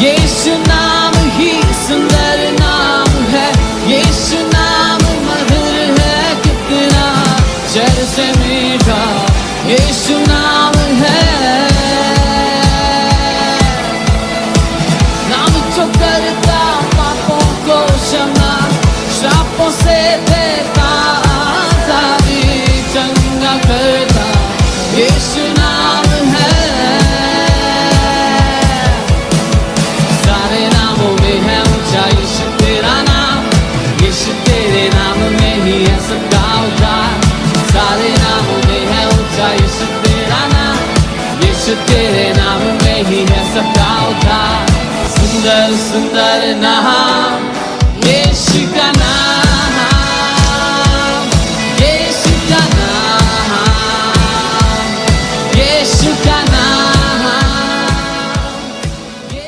यीशु नाम ही सुंदर नाम है, यीशु नाम मधुर है कितना, जल से मीठा यीशु नाम है। नाम जो करता पापों को क्षमा, श्रापों से देता आजादी, चंगा करता यीशु नाम है। सारे नामों में है ऊंचा यीशु तेरा नाम, यीशु तेरे नाम में ही है सबका उद्धार। सारे नामों में है ऊंचा यीशु तेरा नाम, यीशु तेरे नाम में ही है सबका उद्धार। सुंदर सुंदर नाम यीशु।